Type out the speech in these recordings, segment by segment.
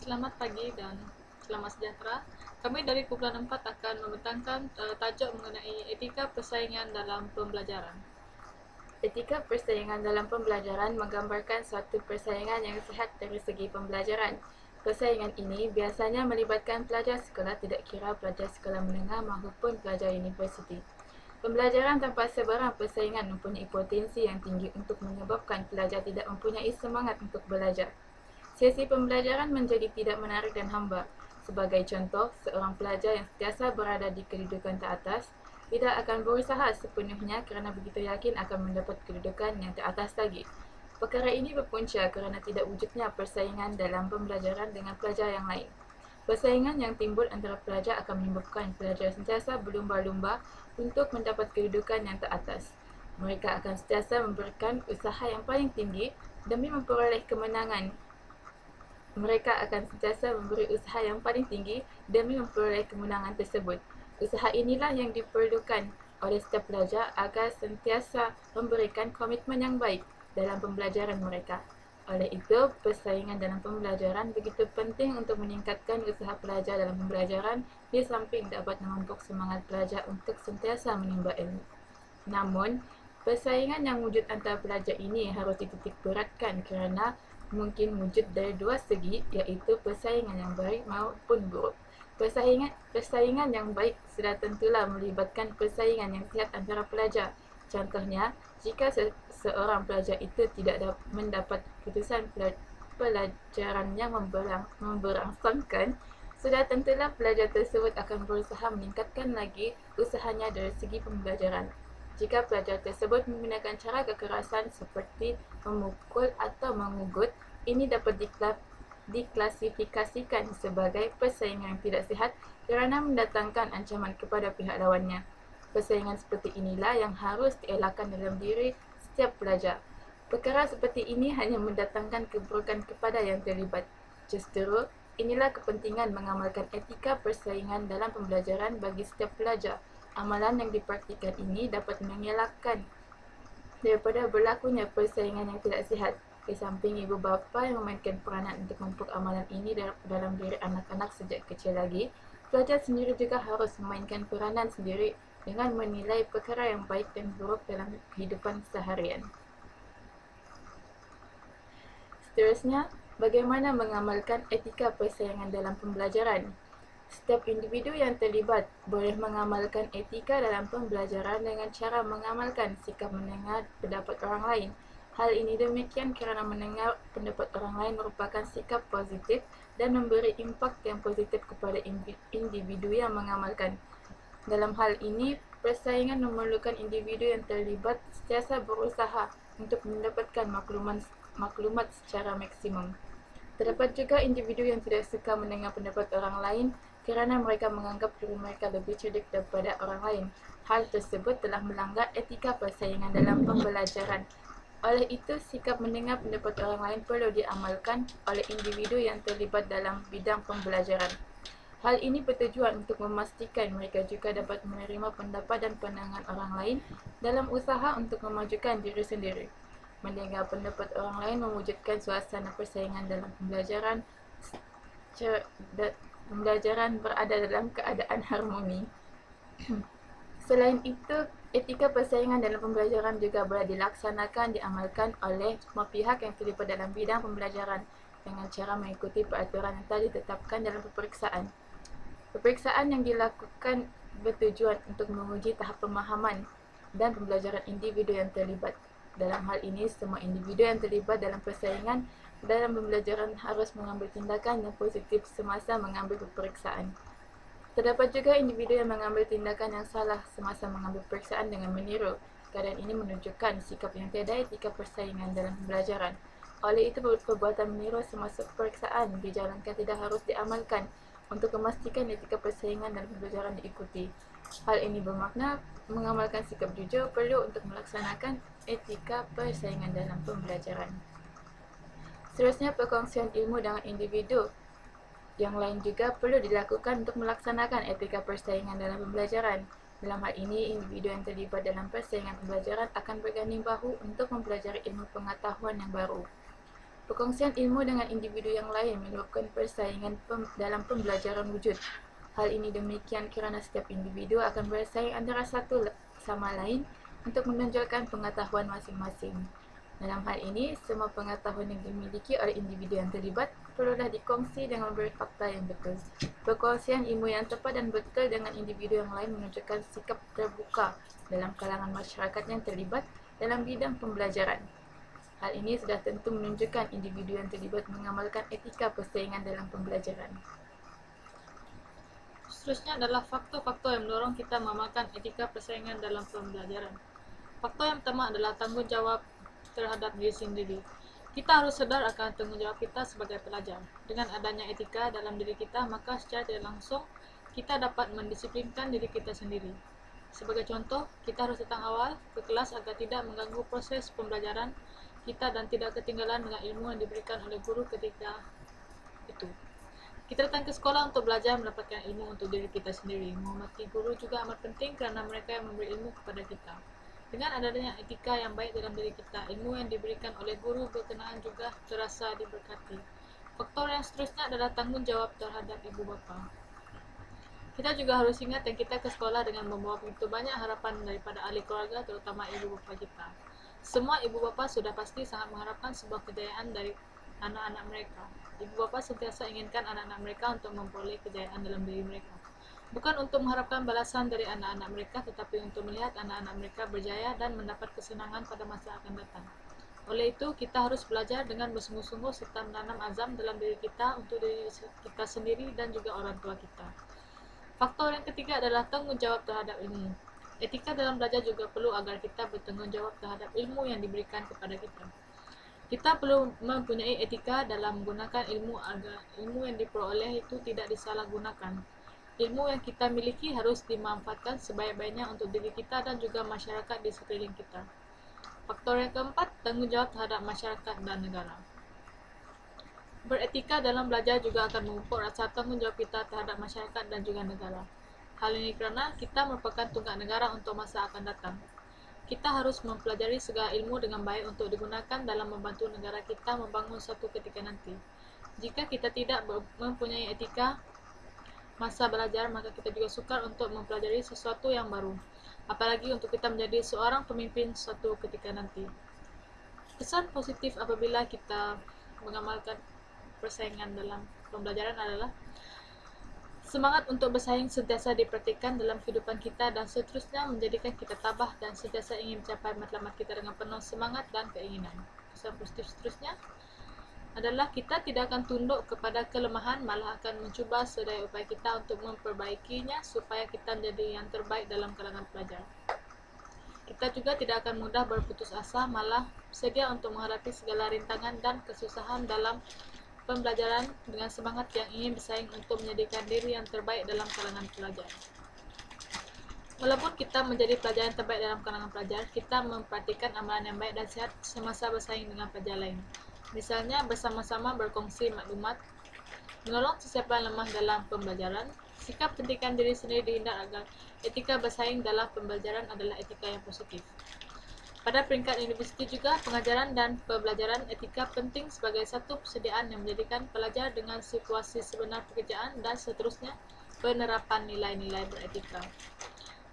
Selamat pagi dan selamat sejahtera. Kami dari kumpulan 4 akan membentangkan tajuk mengenai etika persaingan dalam pembelajaran. Etika persaingan dalam pembelajaran menggambarkan suatu persaingan yang sihat dari segi pembelajaran. Persaingan ini biasanya melibatkan pelajar sekolah, tidak kira pelajar sekolah menengah maupun pelajar universiti. Pembelajaran tanpa sebarang persaingan mempunyai potensi yang tinggi untuk menyebabkan pelajar tidak mempunyai semangat untuk belajar. Sesi pembelajaran menjadi tidak menarik dan hambar. Sebagai contoh, seorang pelajar yang sentiasa berada di kedudukan teratas tidak akan berusaha sepenuhnya kerana begitu yakin akan mendapat kedudukan yang teratas lagi. Perkara ini berpunca kerana tidak wujudnya persaingan dalam pembelajaran dengan pelajar yang lain. Persaingan yang timbul antara pelajar akan menyebabkan pelajar sentiasa berlumba-lumba untuk mendapat kedudukan yang teratas. Mereka akan sentiasa memberikan usaha yang paling tinggi demi memperoleh kemenangan. Mereka akan sentiasa memberi usaha yang paling tinggi demi memperoleh kemenangan tersebut. Usaha inilah yang diperlukan oleh setiap pelajar agar sentiasa memberikan komitmen yang baik dalam pembelajaran mereka. Oleh itu, persaingan dalam pembelajaran begitu penting untuk meningkatkan usaha pelajar dalam pembelajaran di samping dapat memupuk semangat pelajar untuk sentiasa menimba ilmu. Namun, persaingan yang wujud antara pelajar ini harus dititik beratkan kerana mungkin wujud dari dua segi, iaitu persaingan yang baik maupun buruk. Persaingan yang baik sudah tentulah melibatkan persaingan yang sihat antara pelajar. Contohnya, jika seorang pelajar itu tidak mendapat keputusan pelajaran yang memberangsangkan, sudah tentulah pelajar tersebut akan berusaha meningkatkan lagi usahanya dari segi pembelajaran. Jika pelajar tersebut menggunakan cara kekerasan seperti memukul atau mengugut, ini dapat diklasifikasikan sebagai persaingan yang tidak sihat kerana mendatangkan ancaman kepada pihak lawannya. Persaingan seperti inilah yang harus dielakkan dalam diri setiap pelajar. Perkara seperti ini hanya mendatangkan keburukan kepada yang terlibat. Justru, inilah kepentingan mengamalkan etika persaingan dalam pembelajaran bagi setiap pelajar. Amalan yang dipraktikkan ini dapat mengelakkan daripada berlakunya persaingan yang tidak sihat. Di samping ibu bapa yang memainkan peranan untuk memupuk amalan ini dalam diri anak-anak sejak kecil lagi, pelajar sendiri juga harus memainkan peranan sendiri dengan menilai perkara yang baik dan buruk dalam kehidupan seharian. Seterusnya, bagaimana mengamalkan etika persaingan dalam pembelajaran? Setiap individu yang terlibat boleh mengamalkan etika dalam pembelajaran dengan cara mengamalkan sikap mendengar pendapat orang lain. Hal ini demikian kerana mendengar pendapat orang lain merupakan sikap positif dan memberi impak yang positif kepada individu yang mengamalkan. Dalam hal ini, persaingan memerlukan individu yang terlibat sentiasa berusaha untuk mendapatkan maklumat secara maksimum. Terdapat juga individu yang tidak suka mendengar pendapat orang lain kerana mereka menganggap diri mereka lebih cerdik daripada orang lain. Hal tersebut telah melanggar etika persaingan dalam pembelajaran. Oleh itu, sikap mendengar pendapat orang lain perlu diamalkan oleh individu yang terlibat dalam bidang pembelajaran. Hal ini bertujuan untuk memastikan mereka juga dapat menerima pendapat dan pandangan orang lain dalam usaha untuk memajukan diri sendiri. Mendengar pendapat orang lain mewujudkan suasana persaingan dalam pembelajaran berada dalam keadaan harmoni. Selain itu, etika persaingan dalam pembelajaran juga boleh diamalkan oleh semua pihak yang terlibat dalam bidang pembelajaran dengan cara mengikuti peraturan yang telah ditetapkan dalam peperiksaan. Peperiksaan yang dilakukan bertujuan untuk menguji tahap pemahaman dan pembelajaran individu yang terlibat. Dalam hal ini, semua individu yang terlibat dalam persaingan dalam pembelajaran harus mengambil tindakan yang positif semasa mengambil peperiksaan. Terdapat juga individu yang mengambil tindakan yang salah semasa mengambil peperiksaan dengan meniru. Keadaan ini menunjukkan sikap yang tiada etika persaingan dalam pembelajaran. Oleh itu, perbuatan meniru semasa peperiksaan dijalankan tidak harus diamalkan untuk memastikan etika persaingan dalam pembelajaran diikuti. Hal ini bermakna mengamalkan sikap jujur perlu untuk melaksanakan etika persaingan dalam pembelajaran. Seterusnya, perkongsian ilmu dengan individu yang lain juga perlu dilakukan untuk melaksanakan etika persaingan dalam pembelajaran. Dalam hal ini, individu yang terlibat dalam persaingan pembelajaran akan berganding bahu untuk mempelajari ilmu pengetahuan yang baru. Perkongsian ilmu dengan individu yang lain menyebabkan persaingan dalam pembelajaran wujud. Hal ini demikian kerana setiap individu akan bersaing antara satu sama lain untuk menonjolkan pengetahuan masing-masing. Dalam hal ini, semua pengetahuan yang dimiliki oleh individu yang terlibat perlulah dikongsi dengan berfakta yang betul. Perkongsian ilmu yang tepat dan betul dengan individu yang lain menunjukkan sikap terbuka dalam kalangan masyarakat yang terlibat dalam bidang pembelajaran. Hal ini sudah tentu menunjukkan individu yang terlibat mengamalkan etika persaingan dalam pembelajaran. Seterusnya adalah faktor-faktor yang mendorong kita mengamalkan etika persaingan dalam pembelajaran. Faktor yang pertama adalah tanggungjawab terhadap diri sendiri. Kita harus sadar akan tanggungjawab kita sebagai pelajar. Dengan adanya etika dalam diri kita, maka secara tidak langsung kita dapat mendisiplinkan diri kita sendiri. Sebagai contoh, kita harus datang awal ke kelas agar tidak mengganggu proses pembelajaran kita dan tidak ketinggalan dengan ilmu yang diberikan oleh guru ketika itu. Kita datang ke sekolah untuk belajar mendapatkan ilmu untuk diri kita sendiri. Menghormati guru juga amat penting kerana mereka yang memberi ilmu kepada kita. Dengan adanya etika yang baik dalam diri kita, ilmu yang diberikan oleh guru berkenaan juga terasa diberkati. Faktor yang seterusnya adalah tanggungjawab terhadap ibu bapa. Kita juga harus ingat yang kita ke sekolah dengan membawa begitu banyak harapan daripada ahli keluarga, terutama ibu bapa kita. Semua ibu bapa sudah pasti sangat mengharapkan sebuah kejayaan dari anak-anak mereka. Ibu bapa sentiasa inginkan anak-anak mereka untuk memperoleh kejayaan dalam diri mereka. Bukan untuk mengharapkan balasan dari anak-anak mereka, tetapi untuk melihat anak-anak mereka berjaya dan mendapat kesenangan pada masa akan datang. Oleh itu, kita harus belajar dengan bersungguh-sungguh serta menanam azam dalam diri kita untuk diri kita sendiri dan juga orang tua kita. Faktor yang ketiga adalah tanggung jawab terhadap ilmu. Etika dalam belajar juga perlu agar kita bertanggung jawab terhadap ilmu yang diberikan kepada kita. Kita perlu mempunyai etika dalam menggunakan ilmu agar ilmu yang diperoleh itu tidak disalahgunakan. Ilmu yang kita miliki harus dimanfaatkan sebaik-baiknya untuk diri kita dan juga masyarakat di sekeliling kita. Faktor yang keempat, tanggungjawab terhadap masyarakat dan negara. Beretika dalam belajar juga akan memupuk rasa tanggungjawab kita terhadap masyarakat dan juga negara. Hal ini kerana kita merupakan tunggak negara untuk masa akan datang. Kita harus mempelajari segala ilmu dengan baik untuk digunakan dalam membantu negara kita membangun suatu ketika nanti. Jika kita tidak mempunyai etika masa belajar, maka kita juga sukar untuk mempelajari sesuatu yang baru, apalagi untuk kita menjadi seorang pemimpin suatu ketika nanti. Kesan positif apabila kita mengamalkan persaingan dalam pembelajaran adalah semangat untuk bersaing sentiasa dipraktikkan dalam kehidupan kita dan seterusnya menjadikan kita tabah dan sentiasa ingin mencapai matlamat kita dengan penuh semangat dan keinginan. Kesan positif seterusnya adalah kita tidak akan tunduk kepada kelemahan, malah akan mencuba sedaya upaya kita untuk memperbaikinya supaya kita menjadi yang terbaik dalam kalangan pelajar. Kita juga tidak akan mudah berputus asa, malah sedia untuk menghadapi segala rintangan dan kesusahan dalam pembelajaran dengan semangat yang ingin bersaing untuk menjadikan diri yang terbaik dalam kalangan pelajar. Walaupun kita menjadi pelajar yang terbaik dalam kalangan pelajar, kita memperhatikan amalan yang baik dan sehat semasa bersaing dengan pelajar lain. Misalnya, bersama-sama berkongsi maklumat, menolong sesiapa yang lemah dalam pembelajaran, sikap pentingkan diri sendiri dihindar agar etika bersaing dalam pembelajaran adalah etika yang positif. Pada peringkat universiti juga, pengajaran dan pembelajaran etika penting sebagai satu persediaan yang menjadikan pelajar dengan situasi sebenar pekerjaan dan seterusnya penerapan nilai-nilai beretika.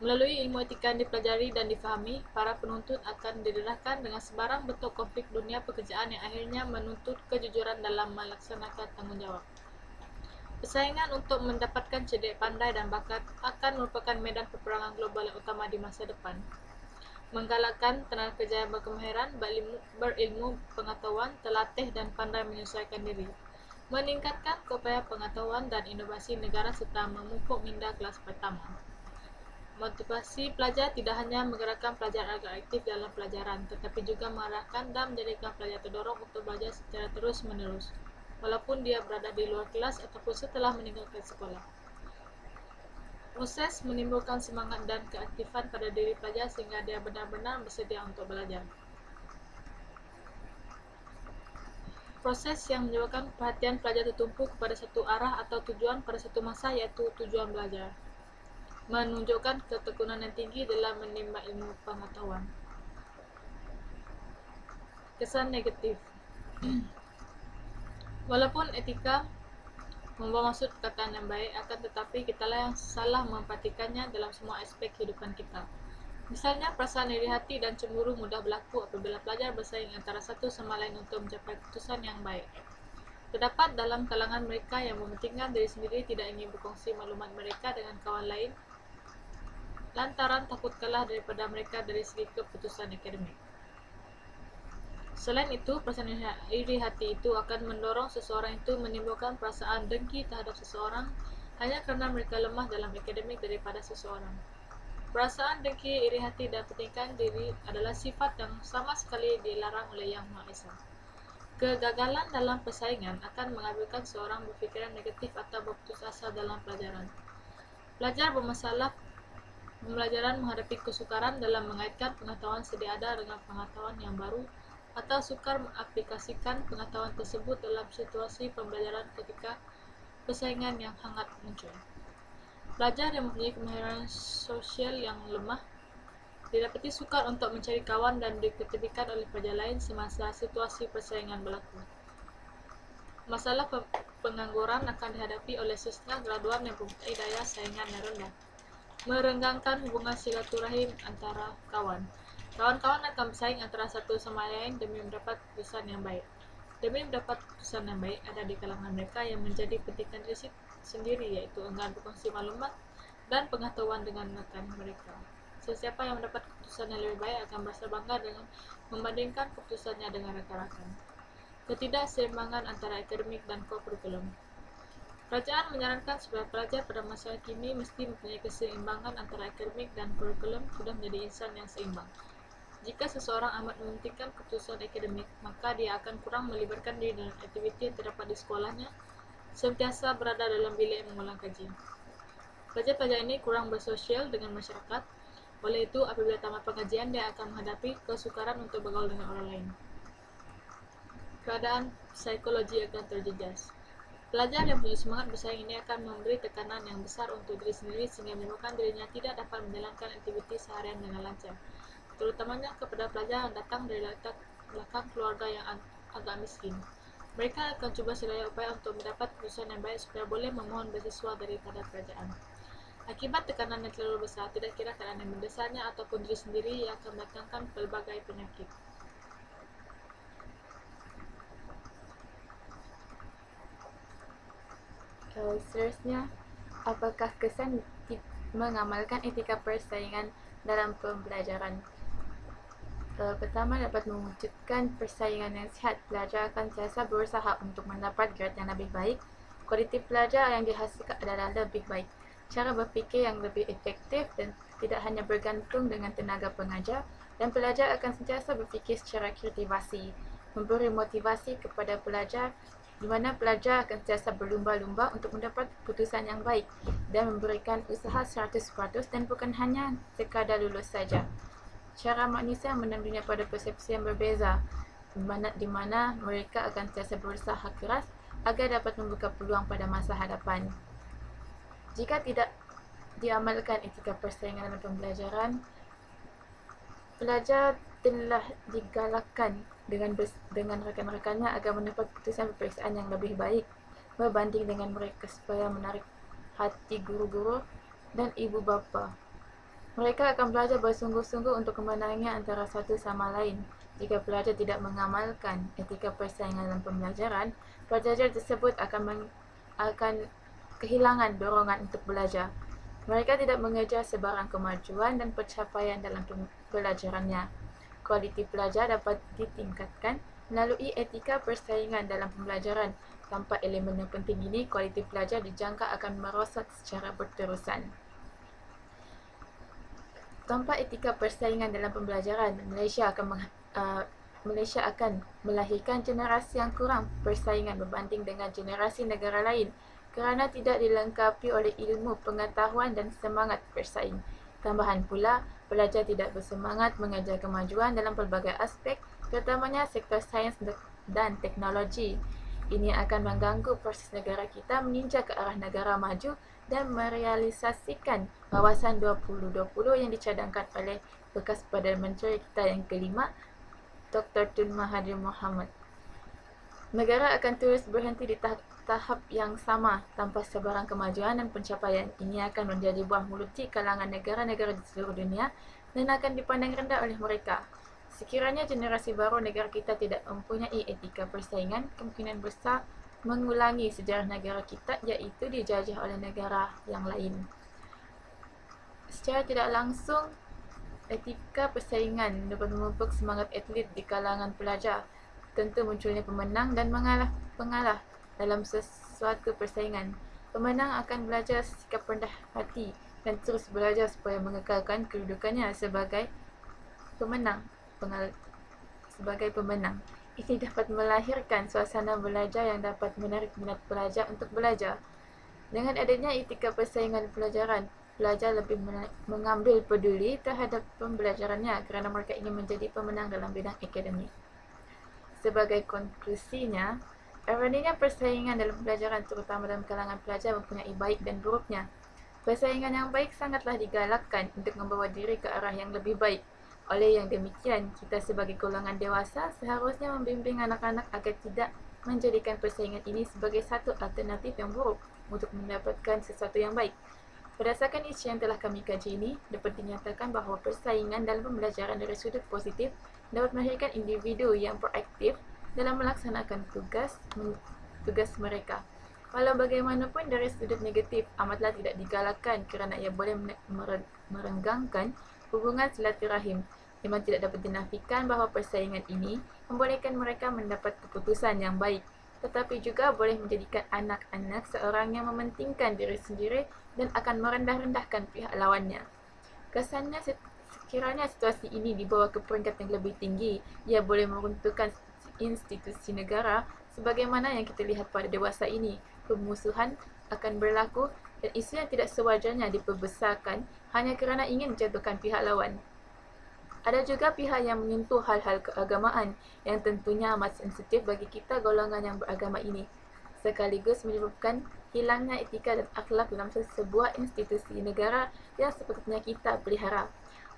Melalui ilmu etika yang dipelajari dan difahami, para penuntut akan didedahkan dengan sebarang bentuk konflik dunia pekerjaan yang akhirnya menuntut kejujuran dalam melaksanakan tanggungjawab. Persaingan untuk mendapatkan cerdik pandai dan bakat akan merupakan medan peperangan global yang utama di masa depan. Menggalakkan tenaga kerja yang berkemahiran, berilmu pengetahuan, terlatih dan pandai menyesuaikan diri. Meningkatkan keupayaan pengetahuan dan inovasi negara serta memupuk minda kelas pertama. Motivasi pelajar tidak hanya menggerakkan pelajar agar aktif dalam pelajaran, tetapi juga mengarahkan dan menjadikan pelajar terdorong untuk belajar secara terus-menerus, walaupun dia berada di luar kelas ataupun setelah meninggalkan sekolah. Proses menimbulkan semangat dan keaktifan pada diri pelajar sehingga dia benar-benar bersedia untuk belajar. Proses yang menyebabkan perhatian pelajar tertumpu kepada satu arah atau tujuan pada satu masa, iaitu tujuan belajar. Menunjukkan ketekunan yang tinggi dalam menimba ilmu pengetahuan. Kesan negatif. Walaupun etika membawa maksud perkataan yang baik, akan tetapi kitalah yang salah memperhatikannya dalam semua aspek kehidupan kita. Misalnya, perasaan iri hati dan cemburu mudah berlaku apabila pelajar bersaing antara satu sama lain untuk mencapai keputusan yang baik. Terdapat dalam kalangan mereka yang mementingkan diri sendiri tidak ingin berkongsi maklumat mereka dengan kawan lain lantaran takut kalah daripada mereka dari segi keputusan akademik. Selain itu, perasaan iri hati itu akan mendorong seseorang itu menimbulkan perasaan dengki terhadap seseorang hanya kerana mereka lemah dalam akademik daripada seseorang. Perasaan dengki, iri hati dan pentingkan diri adalah sifat yang sama sekali dilarang oleh Yang Maha Esa. Kegagalan dalam persaingan akan mengakibatkan seorang berfikiran negatif atau berputus asa dalam pelajaran. Pelajar bermasalah pembelajaran menghadapi kesukaran dalam mengaitkan pengetahuan sedia ada dengan pengetahuan yang baru atau sukar mengaplikasikan pengetahuan tersebut dalam situasi pembelajaran ketika persaingan yang hangat muncul. Pelajar yang mempunyai kemahiran sosial yang lemah didapati sukar untuk mencari kawan dan diketepikan oleh pelajar lain semasa situasi persaingan berlaku. Masalah pengangguran akan dihadapi oleh siswa graduan yang mempunyai daya saingan yang rendah. Merenggangkan hubungan silaturahim antara kawan. Kawan-kawan akan bersaing antara satu sama lain demi mendapat keputusan yang baik. Demi mendapat keputusan yang baik, ada di kalangan mereka yang menjadi pentingkan diri sendiri, yaitu enggan berkongsi maklumat dan pengetahuan dengan rekan mereka. Sesiapa yang mendapat keputusan yang lebih baik akan merasa bangga dengan membandingkan keputusannya dengan rekan-rekan. Ketidakseimbangan antara akademik dan kurikulum. Kerajaan menyarankan supaya pelajar pada masa kini mesti mempunyai keseimbangan antara akademik dan kurikulum sudah menjadi insan yang seimbang. Jika seseorang amat mementingkan keputusan akademik, maka dia akan kurang melibatkan diri dalam aktiviti yang terdapat di sekolahnya, sentiasa berada dalam bilik mengulang kaji. Pelajar-pelajar ini kurang bersosial dengan masyarakat, oleh itu apabila tamat pengajian dia akan menghadapi kesukaran untuk bergaul dengan orang lain. Keadaan psikologi akan terjejas. Pelajar yang punya semangat bersaing ini akan memberi tekanan yang besar untuk diri sendiri sehingga menyebabkan dirinya tidak dapat menjalankan aktiviti seharian dengan lancar, terutamanya kepada pelajar yang datang dari latar belakang keluarga yang agak miskin. Mereka akan cuba sedaya upaya untuk mendapat keputusan yang baik supaya boleh memohon beasiswa daripada kerajaan. Akibat tekanan yang terlalu besar, tidak kira keadaan yang mendesaknya ataupun diri sendiri yang akan mendatangkan pelbagai penyakit. Seterusnya, apakah kesan mengamalkan etika persaingan dalam pembelajaran? Pertama, dapat mewujudkan persaingan yang sihat. Pelajar akan sentiasa berusaha untuk mendapat grade yang lebih baik. Kualiti pelajar yang dihasilkan adalah lebih baik. Cara berfikir yang lebih efektif dan tidak hanya bergantung dengan tenaga pengajar, dan pelajar akan sentiasa berfikir secara kultivasi, memberi motivasi kepada pelajar di mana pelajar akan sentiasa berlumba-lumba untuk mendapat keputusan yang baik dan memberikan usaha 100% dan bukan hanya sekadar lulus saja. Cara manusia memandang dunia pada persepsi yang berbeza, di mana mereka akan sentiasa berusaha keras agar dapat membuka peluang pada masa hadapan. Jika tidak diamalkan etika persaingan dalam pembelajaran, pelajar telah digalakkan dengan rekan-rekannya agar mendapat keputusan peperiksaan yang lebih baik berbanding dengan mereka supaya menarik hati guru-guru dan ibu bapa. Mereka akan belajar bersungguh-sungguh untuk kemenangannya antara satu sama lain. Jika pelajar tidak mengamalkan etika persaingan dalam pembelajaran, pelajar tersebut akan kehilangan dorongan untuk belajar. Mereka tidak mengejar sebarang kemajuan dan pencapaian dalam pembelajarannya. Kualiti pelajar dapat ditingkatkan melalui etika persaingan dalam pembelajaran. Tanpa elemen yang penting ini, kualiti pelajar dijangka akan merosot secara berterusan. Tanpa etika persaingan dalam pembelajaran, Malaysia akan melahirkan generasi yang kurang persaingan berbanding dengan generasi negara lain kerana tidak dilengkapi oleh ilmu, pengetahuan dan semangat bersaing. Tambahan pula, pelajar tidak bersemangat mengejar kemajuan dalam pelbagai aspek, terutamanya sektor sains dan teknologi. Ini akan mengganggu proses negara kita meninjau ke arah negara maju dan merealisasikan Wawasan 2020 yang dicadangkan oleh bekas Perdana Menteri kita yang kelima, Dr. Tun Mahathir Mohamad. Negara akan terus berhenti di tahap yang sama tanpa sebarang kemajuan dan pencapaian. Ini akan menjadi buah mulut di kalangan negara-negara di seluruh dunia dan akan dipandang rendah oleh mereka. Sekiranya generasi baru negara kita tidak mempunyai etika persaingan, kemungkinan besar mengulangi sejarah negara kita, iaitu dijajah oleh negara yang lain. Secara tidak langsung, etika persaingan dapat memupuk semangat atlet di kalangan pelajar. Tentu munculnya pemenang dan pengalah dalam sesuatu persaingan. Pemenang akan belajar sikap rendah hati dan terus belajar supaya mengekalkan kedudukannya sebagai pemenang. Ini dapat melahirkan suasana belajar yang dapat menarik minat pelajar untuk belajar. Dengan adanya etika persaingan pelajaran, pelajar lebih mengambil peduli terhadap pembelajarannya kerana mereka ingin menjadi pemenang dalam bidang akademik. Sebagai konklusinya, eraninya persaingan dalam pelajaran terutama dalam kalangan pelajar mempunyai baik dan buruknya. Persaingan yang baik sangatlah digalakkan untuk membawa diri ke arah yang lebih baik. Oleh yang demikian, kita sebagai golongan dewasa seharusnya membimbing anak-anak agar tidak menjadikan persaingan ini sebagai satu alternatif yang buruk untuk mendapatkan sesuatu yang baik. Berdasarkan isu yang telah kami kaji ini, dapat dinyatakan bahawa persaingan dalam pembelajaran dari sudut positif dapat melahirkan individu yang proaktif dalam melaksanakan tugas mereka. Walau bagaimanapun dari sudut negatif, amatlah tidak digalakkan kerana ia boleh merenggangkan hubungan silaturahim. Memang tidak dapat dinafikan bahawa persaingan ini membolehkan mereka mendapat keputusan yang baik, tetapi juga boleh menjadikan anak-anak seorang yang mementingkan diri sendiri dan akan merendah-rendahkan pihak lawannya. Kesannya, sekiranya situasi ini dibawa ke peringkat yang lebih tinggi, ia boleh meruntuhkan institusi negara sebagaimana yang kita lihat pada dewasa ini. Pemusuhan akan berlaku dan isu yang tidak sewajarnya diperbesarkan hanya kerana ingin menjatuhkan pihak lawan. Ada juga pihak yang menyentuh hal-hal keagamaan yang tentunya amat sensitif bagi kita golongan yang beragama ini, sekaligus menyebabkan hilangnya etika dan akhlak dalam sebuah institusi negara yang sepatutnya kita pelihara.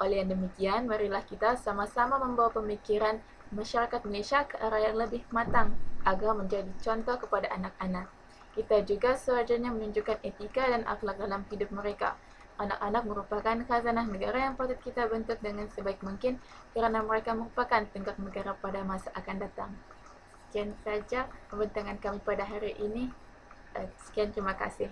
Oleh yang demikian, marilah kita sama-sama membawa pemikiran masyarakat Malaysia ke arah yang lebih matang agar menjadi contoh kepada anak-anak. Kita juga sewajarnya menunjukkan etika dan akhlak dalam hidup mereka. Anak-anak merupakan khazanah negara yang patut kita bentuk dengan sebaik mungkin kerana mereka merupakan tonggak negara pada masa akan datang. Sekian saja pembincangan kami pada hari ini. Sekian, terima kasih.